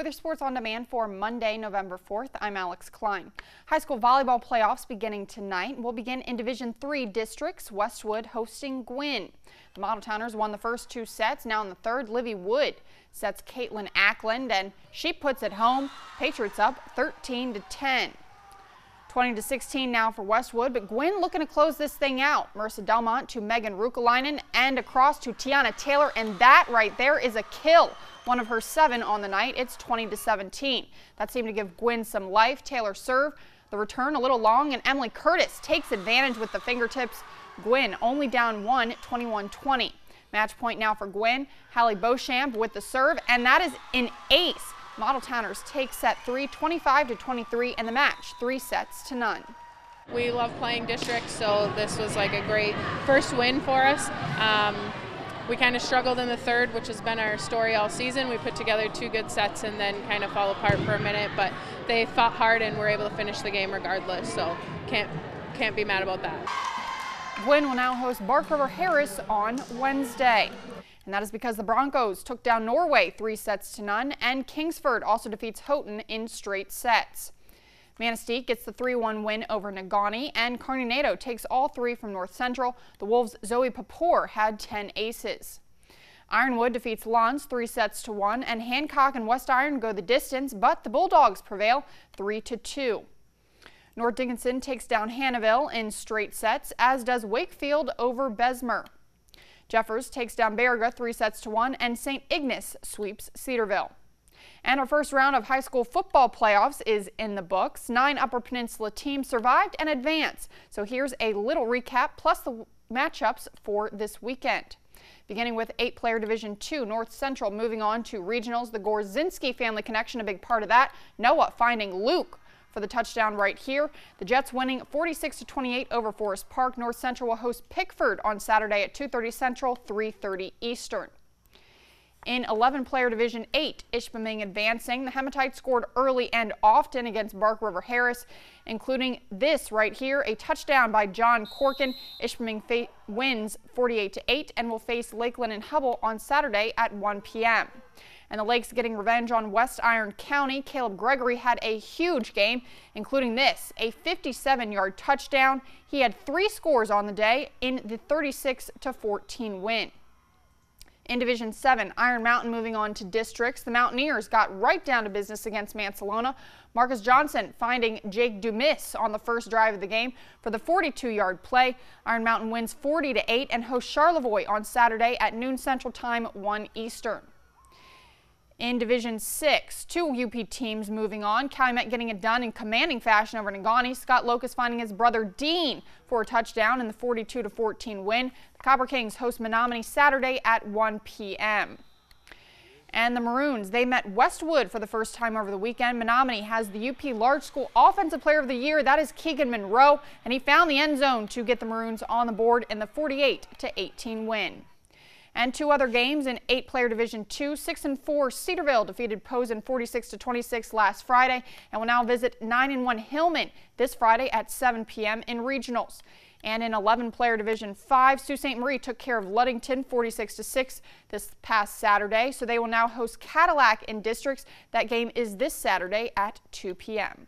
With your Sports on Demand for Monday, November 4th, I'm Alex Klein. High school volleyball playoffs beginning tonight. We'll begin in Division III districts, Westwood hosting Gwynn. The Model-Towners won the first two sets. Now in the third, Livy Wood sets Caitlin Ackland, and she puts it home. Patriots up 13-10. 20-16 now for Westwood, but Gwynn looking to close this thing out. Marissa Delmont to Megan Rukalainen and across to Tiana Taylor, and that right there is a kill. One of her 7 on the night. It's 20-17. That seemed to give Gwynn some life. Taylor serve, the return a little long, and Emily Curtis takes advantage with the fingertips. Gwynn only down 1, 21-20. Match point now for Gwynn. Hallie Beauchamp with the serve, and that is an ace. Model-Towners take set 3, 25-23, and the match 3-0. We love playing districts, so this was like a great first win for us. We kind of struggled in the third, which has been our story all season. We put together 2 good sets and then kind of fell apart for a minute, but they fought hard and were able to finish the game regardless, so can't be mad about that. Gwynn will now host Bark River Harris on Wednesday. And that is because the Broncos took down Norway 3-0, and Kingsford also defeats Houghton in straight sets. Manistee gets the 3-1 win over Negaunee, and Kearney Nadeau takes all 3 from North Central. The Wolves' Zoe Papour had 10 aces. Ironwood defeats Lons 3-1, and Hancock and West Iron go the distance, but the Bulldogs prevail 3-2. North Dickinson takes down Hannahville in straight sets, as does Wakefield over Bessemer. Jeffers takes down Baraga 3-1, and St. Ignace sweeps Cedarville. And our first round of high school football playoffs is in the books. 9 Upper Peninsula teams survived and advanced. So here's a little recap plus the matchups for this weekend. Beginning with 8-player Division II, North Central moving on to regionals. The Gorzinski family connection, a big part of that. Noah finding Luke for the touchdown right here. The Jets winning 46-28 over Forest Park. North Central will host Pickford on Saturday at 2:30 Central, 3:30 Eastern. In 11-player Division 8, Ishpeming advancing. The Hematites scored early and often against Bark River Harris, including this right here, a touchdown by John Corkin. Ishpeming wins 48-8 and will face Lakeland and Hubble on Saturday at 1 p.m. And the Lakes getting revenge on West Iron County. Caleb Gregory had a huge game, including this, a 57-yard touchdown. He had 3 scores on the day in the 36-14 win. In Division 7, Iron Mountain moving on to districts. The Mountaineers got right down to business against Mancelona. Marcus Johnson finding Jake Dumis on the first drive of the game for the 42-yard play. Iron Mountain wins 40-8 and hosts Charlevoix on Saturday at noon Central Time, 1 Eastern. In Division 6, 2 UP teams moving on. Calumet getting it done in commanding fashion over Negaunee. Scott Locust finding his brother Dean for a touchdown in the 42-14 win. The Copper Kings host Menominee Saturday at 1 p.m. And the Maroons, they met Westwood for the first time over the weekend. Menominee has the UP Large School Offensive Player of the Year. That is Keegan Monroe, and he found the end zone to get the Maroons on the board in the 48-18 win. And 2 other games in 8-player Division II. 6-4 Cedarville defeated Posen 46-26 last Friday and will now visit 9-1 Hillman this Friday at 7 p.m. in regionals. And in 11-player Division 5, Sault Ste. Marie took care of Ludington 46-6 this past Saturday. So they will now host Cadillac in districts. That game is this Saturday at 2 p.m.